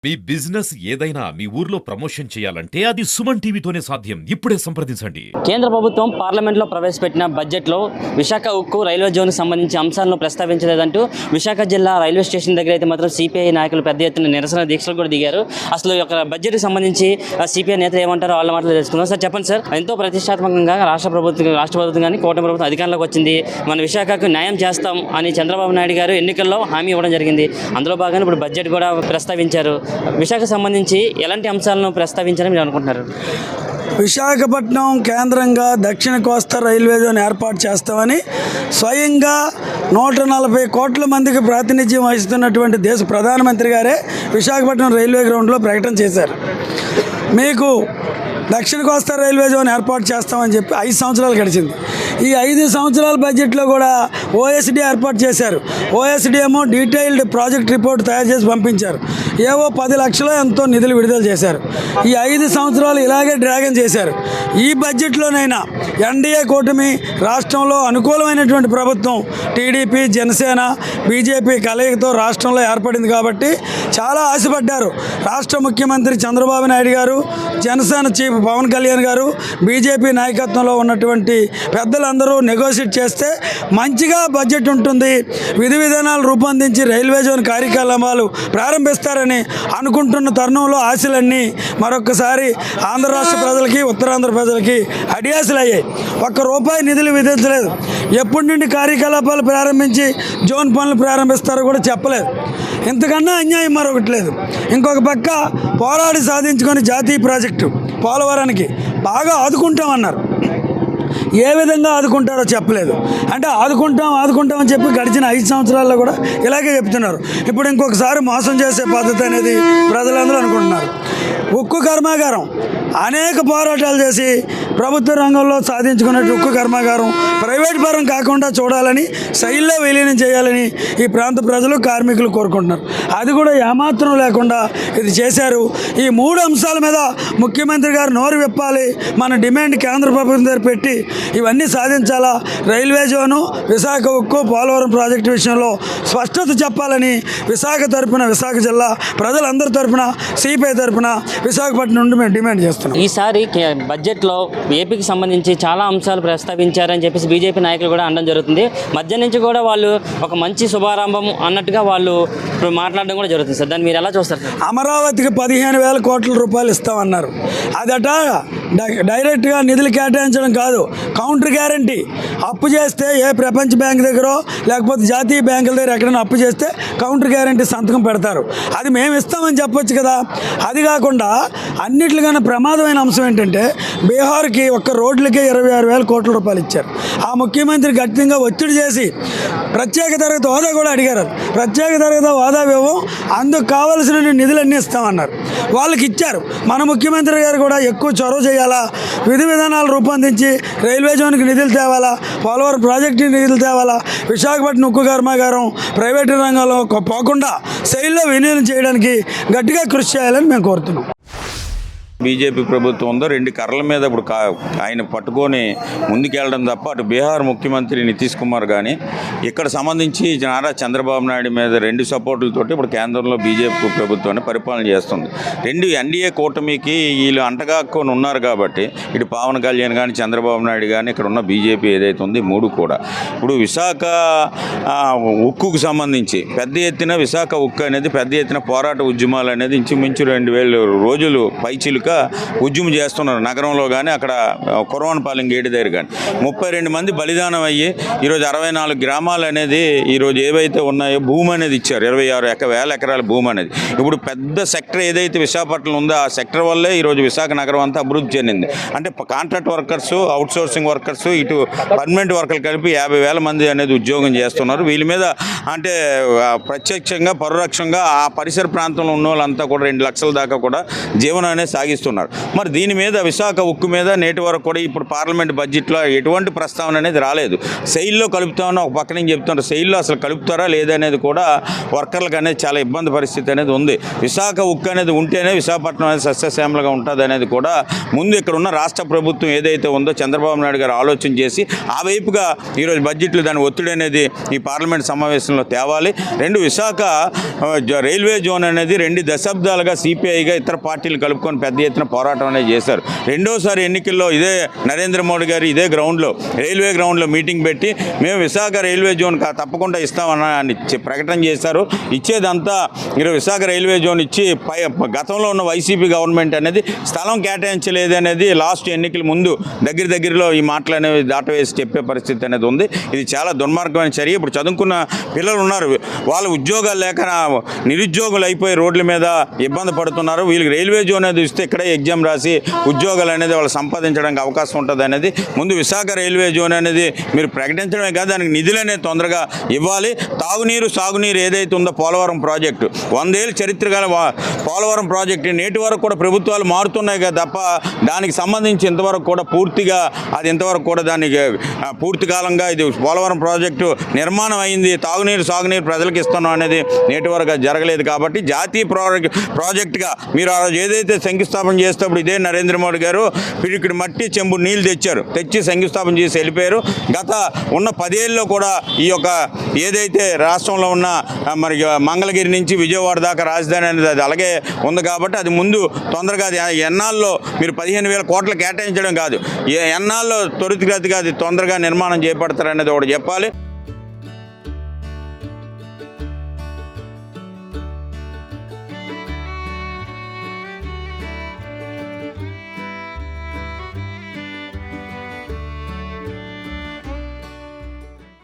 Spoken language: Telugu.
మీ బిజినెస్ ఏదైనా మీ ఊర్లో ప్రమోషన్ చేయాలంటే అది సుమన్ టీవీతోనే సాధ్యం. ఇప్పుడే సంప్రదించండి. కేంద్ర ప్రభుత్వం పార్లమెంట్లో ప్రవేశపెట్టిన బడ్జెట్లో విశాఖ ఉక్కు రైల్వే జోన్కి సంబంధించి అంశాలను ప్రస్తావించలేదంటూ విశాఖ జిల్లా రైల్వే స్టేషన్ దగ్గర అయితే మాత్రం సిపిఐ నాయకులు పెద్ద ఎత్తున నిరసన దీక్షలు కూడా దిగారు. అసలు ఈ యొక్క బడ్జెట్కి సంబంధించి సిపిఐ నేతలు ఏమంటారో వాళ్ళ మాటలు తెలుసుకుందాం. సార్ చెప్పండి సార్, ఎంతో ప్రతిష్టాత్మకంగా రాష్ట్ర ప్రభుత్వం కానీ కూటమి ప్రభుత్వం అధికారంలోకి వచ్చింది. మన విశాఖకు న్యాయం చేస్తాం అని చంద్రబాబు నాయుడు గారు ఎన్నికల్లో హామీ ఇవ్వడం జరిగింది. అందులో భాగంగా ఇప్పుడు బడ్జెట్ కూడా ప్రస్తావించారు. విశాఖ సంబంధించి ఎలాంటి అంశాలను ప్రస్తావించాలని మీరు అనుకుంటున్నారు? విశాఖపట్నం కేంద్రంగా దక్షిణ కోస్తా రైల్వే జోన్ ఏర్పాటు చేస్తామని స్వయంగా 140 కోట్ల మందికి ప్రాతినిధ్యం వహిస్తున్నటువంటి దేశ ప్రధానమంత్రి గారే విశాఖపట్నం రైల్వే గ్రౌండ్లో ప్రకటన చేశారు. మీకు దక్షిణ కోస్తా రైల్వే జోన్ ఏర్పాటు చేస్తామని చెప్పి 5 సంవత్సరాలు గడిచింది. ఈ 5 సంవత్సరాల బడ్జెట్లో కూడా ఓఎస్డీ ఏర్పాటు చేశారు. ఓఎస్డీ ఏమో డీటెయిల్డ్ ప్రాజెక్ట్ రిపోర్ట్ తయారు చేసి పంపించారు. ఏవో 10 లక్షలు ఎంతో నిధులు విడుదల చేశారు. ఈ 5 సంవత్సరాలు ఇలాగే డ్రాగన్ చేశారు. ఈ బడ్జెట్లోనైనా ఎన్డీఏ కూటమి రాష్ట్రంలో అనుకూలమైనటువంటి ప్రభుత్వం టీడీపీ, జనసేన, బీజేపీ కలయికతో రాష్ట్రంలో ఏర్పడింది కాబట్టి చాలా ఆశపడ్డారు. రాష్ట్ర ముఖ్యమంత్రి చంద్రబాబు నాయుడు గారు, జనసేన చీఫ్ పవన్ కళ్యాణ్ గారు, బీజేపీ నాయకత్వంలో ఉన్నటువంటి పెద్దలందరూ నెగోషియేట్ చేస్తే మంచిగా బడ్జెట్ ఉంటుంది, విధి విధానాలు రూపొందించి రైల్వే జోన్ కార్యకలాపాలు ప్రారంభిస్తారని అనుకుంటున్న తరుణంలో ఆశలన్నీ మరొకసారి ఆంధ్ర రాష్ట్ర ప్రజలకి, ఉత్తరాంధ్ర ప్రజలకి అడియాసలు అయ్యాయి. ₹1 నిధులు విధించలేదు. ఎప్పటి నుండి కార్యకలాపాలు ప్రారంభించి జోన్ పనులు ప్రారంభిస్తారో కూడా చెప్పలేదు. ఇంతకన్నా అన్యాయం మరొకటి లేదు. ఇంకొక పక్క పోరాడి సాధించుకొని జాతీయ ప్రాజెక్టు పోలవరానికి బాగా ఆదుకుంటామన్నారు. ఏ విధంగా ఆదుకుంటారో చెప్పలేదు. అంటే ఆదుకుంటామని చెప్పి గడిచిన 5 సంవత్సరాల్లో కూడా ఇలాగే చెప్తున్నారు. ఇప్పుడు ఇంకొకసారి మోసం చేసే పద్ధతి అనేది ప్రజలందరూ అనుకుంటున్నారు. ఉక్కు కర్మాగారం అనేక పోరాటాలు చేసి ప్రభుత్వ రంగంలో సాధించుకున్నట్టు ఉక్కు కర్మాగారం ప్రైవేట్ పరం కాకుండా చూడాలని, శైలిలో విలీనం చేయాలని ఈ ప్రాంత ప్రజలు, కార్మికులు కోరుకుంటున్నారు. అది కూడా ఏమాత్రం లేకుండా ఇది చేశారు. ఈ 3 అంశాల మీద ముఖ్యమంత్రి గారు నోరు విప్పాలి. మన డిమాండ్ కేంద్ర ప్రభుత్వం దగ్గర పెట్టి ఇవన్నీ సాధించాలా. రైల్వే జోను, విశాఖ ఉక్కు, పోలవరం ప్రాజెక్టు విషయంలో స్పష్టత చెప్పాలని విశాఖ తరఫున, విశాఖ జిల్లా ప్రజలందరి తరఫున, సిపిఐ తరఫున విశాఖపట్నం నుండి మేము డిమాండ్ చేస్తున్నాం. ఈసారి బడ్జెట్లో ఏపీకి సంబంధించి చాలా అంశాలు ప్రస్తావించారని చెప్పేసి బీజేపీ నాయకులు కూడా అనడం జరుగుతుంది. మధ్య నుంచి కూడా వాళ్ళు ఒక మంచి శుభారంభం అన్నట్టుగా వాళ్ళు ఇప్పుడు మాట్లాడడం కూడా జరుగుతుంది సార్. దాన్ని మీరు ఎలా చూస్తారు సార్? అమరావతికి 15,000 కోట్ల రూపాయలు ఇస్తామన్నారు. అదట డైరెక్ట్గా నిధులు కేటాయించడం కాదు, కౌంటర్ గ్యారంటీ. అప్పు చేస్తే ఏ ప్రపంచ బ్యాంక్ దగ్గరో లేకపోతే జాతీయ బ్యాంకుల దగ్గర ఎక్కడైనా అప్పు చేస్తే కౌంటర్ గ్యారంటీ సంతకం పెడతారు. అది మేము ఇస్తామని చెప్పొచ్చు కదా. అది కాకుండా అన్నిటికన్నా ప్రమాదమైన అంశం ఏంటంటే బీహార్కి ఒక్క రోడ్లకే 26,000 కోట్ల రూపాయలు ఇచ్చారు. ఆ ముఖ్యమంత్రి గట్టిగా ఒత్తిడి చేసి ప్రత్యేక తరగతి హోదా కూడా అడిగారు. ప్రత్యేక తరగతి హోదా ఇవ్వం, అందుకు కావలసిన నిధులన్నీ ఇస్తామన్నారు. వాళ్ళకి ఇచ్చారు. మన ముఖ్యమంత్రి గారు కూడా ఎక్కువ చొరవ చేయాలా, విధి విధానాలు రూపొందించి రైల్వే జోన్కి నిధులు తేవాలా, పోలవరం ప్రాజెక్టుకి నిధులు తేవాలా, విశాఖపట్నం ఉక్కు కర్మాగారం ప్రైవేటు రంగంలో పోకుండా శైలిలో విలీనం చేయడానికి గట్టిగా కృషి చేయాలని మేము కోరుతున్నాం. బీజేపీ ప్రభుత్వం ఉందో 2 కర్రల మీద ఇప్పుడు ఆయన పట్టుకొని ముందుకెళ్ళడం తప్ప అటు బీహార్ ముఖ్యమంత్రి నితీష్ కుమార్ కానీ ఇక్కడ సంబంధించి నారా చంద్రబాబు నాయుడు మీద 2 సపోర్టులతోటి ఇప్పుడు కేంద్రంలో బీజేపీ ప్రభుత్వాన్ని పరిపాలన చేస్తుంది. 2 ఎన్డీఏ కూటమికి వీళ్ళు అంటగాక్కొని ఉన్నారు కాబట్టి ఇటు పవన్ కళ్యాణ్ కానీ, చంద్రబాబు నాయుడు కానీ, ఇక్కడ ఉన్న బీజేపీ ఏదైతే ఉంది 3 కూడా ఇప్పుడు విశాఖ ఉక్కుకు సంబంధించి పెద్ద ఎత్తున విశాఖ ఉక్కు అనేది పెద్ద ఎత్తున పోరాట ఉద్యమాలు అనేది ఇంచుమించు 2,000 రోజులు పైచిలుక ఉద్యమం చేస్తున్నారు. నగరంలో కానీ, అక్కడ కురవనపాలెం గేటు దగ్గర కానీ 32 మంది బలిదానం అయ్యి ఈరోజు 64 గ్రామాలు అనేది ఈరోజు ఏవైతే ఉన్నాయో భూమి అనేది ఇచ్చారు. 26,000 ఎకరాల భూమి అనేది ఇప్పుడు పెద్ద సెక్టర్ ఏదైతే విశాఖపట్నం ఉందో ఆ సెక్టర్ వల్లే ఈరోజు విశాఖ నగరం అంతా అభివృద్ధి చెందింది. అంటే కాంట్రాక్ట్ వర్కర్స్, అవుట్సోర్సింగ్ వర్కర్స్, ఇటు పర్మనెంట్ వర్కర్లు కలిపి 50,000 మంది అనేది ఉద్యోగం చేస్తున్నారు. వీళ్ళ మీద అంటే ప్రత్యక్షంగా, పరోక్షంగా ఆ పరిసర ప్రాంతంలో ఉన్న వాళ్ళంతా కూడా 2 లక్షల దాకా కూడా జీవనం అనేది తగ్గిస్తున్నారు. మరి దీని మీద విశాఖ ఉక్కు మీద నేటి వరకు కూడా ఇప్పుడు పార్లమెంట్ బడ్జెట్లో ఎటువంటి ప్రస్తావన అనేది రాలేదు. సెయిల్లో కలుపుతామని ఒక పక్క నుంచి చెప్తున్నారు, సెయిల్లో అసలు కలుపుతారా లేదనేది కూడా వర్కర్లకు అనేది చాలా ఇబ్బంది పరిస్థితి అనేది ఉంది. విశాఖ ఉక్కు అనేది ఉంటేనే విశాఖపట్నం అనేది సస్యశ్యామలుగా ఉంటుంది అనేది కూడా ముందు ఇక్కడ ఉన్న రాష్ట్ర ప్రభుత్వం ఏదైతే ఉందో చంద్రబాబు నాయుడు గారు ఆలోచన చేసి ఆ వైపుగా ఈరోజు బడ్జెట్లో దాని ఒత్తిడి అనేది ఈ పార్లమెంట్ సమావేశంలో తేవాలి. విశాఖ రైల్వే జోన్ అనేది 2 దశాబ్దాలుగా సిపిఐగా ఇతర పార్టీలు కలుపుకొని పెద్ద ఎత్తున పోరాటం అనేది చేశారు. రెండోసారి ఎన్నికల్లో ఇదే నరేంద్ర మోడీ గారు ఇదే గ్రౌండ్లో రైల్వే గ్రౌండ్లో మీటింగ్ పెట్టి మేము విశాఖ రైల్వే జోన్ తప్పకుండా ఇస్తామని ప్రకటన చేశారు. ఇచ్చేదంతా మీరు విశాఖ రైల్వే జోన్ ఇచ్చి గతంలో ఉన్న వైసీపీ గవర్నమెంట్ అనేది స్థలం కేటాయించలేదు అనేది లాస్ట్ ఎన్నికల ముందు దగ్గరలో ఈ మాటలు అనేవి దాటవేసి చెప్పే పరిస్థితి అనేది ఉంది. ఇది చాలా దుర్మార్గమైన చర్య. ఇప్పుడు చదువుకున్న పిల్లలు ఉన్నారు, వాళ్ళు ఉద్యోగాలు లేక నిరుద్యోగులు అయిపోయి రోడ్ల మీద ఇబ్బంది పడుతున్నారు. వీళ్ళకి రైల్వే జోన్ అనేది ఇస్తే ఇక్కడే ఎగ్జామ్ రాసి ఉద్యోగాలు అనేది వాళ్ళు సంపాదించడానికి అవకాశం ఉంటుంది అనేది ముందు విశాఖ రైల్వే జోన్ అనేది మీరు ప్రకటించడమే కాదు, దానికి నిధులు అనేది తొందరగా ఇవ్వాలి. తాగునీరు సాగునీరు ఏదైతే ఉందో పోలవరం ప్రాజెక్టు 100 ఏళ్ళ చరిత్ర గల పోలవరం ప్రాజెక్టు నేటి వరకు కూడా ప్రభుత్వాలు మారుతున్నాయి కదా తప్ప దానికి సంబంధించి ఇంతవరకు కూడా పూర్తిగా అది ఇంతవరకు కూడా దానికి పూర్తి కాలంగా ఇది పోలవరం ప్రాజెక్టు నిర్మాణం అయింది, తాగునీరు సాగునీరు ప్రజలకు ఇస్తున్నాం అనేది నేటి వరకు జరగలేదు. కాబట్టి జాతీయ ప్రాజెక్టుగా మీరు ఆ రోజు ఏదైతే శంకుస్థాపన చేసేటప్పుడు ఇదే నరేంద్ర మోడీ గారు పిడికిడి మట్టి చెంబు నీళ్ళు తెచ్చి శంకుస్థాపన చేసి వెళ్ళిపోయారు. గత ఉన్న 10 ఏళ్ళలో కూడా ఈ యొక్క ఏదైతే రాష్ట్రంలో ఉన్న మరి మంగళగిరి నుంచి విజయవాడ దాకా రాజధాని అనేది అది అలాగే ఉంది. కాబట్టి అది ముందు తొందరగా అది ఎన్నాల్లో మీరు 15,000 కోట్లు కేటాయించడం కాదు, ఎన్నాల్లో త్వరితగతిగా అది తొందరగా నిర్మాణం చేపడతారనేది ఒకటి చెప్పాలి.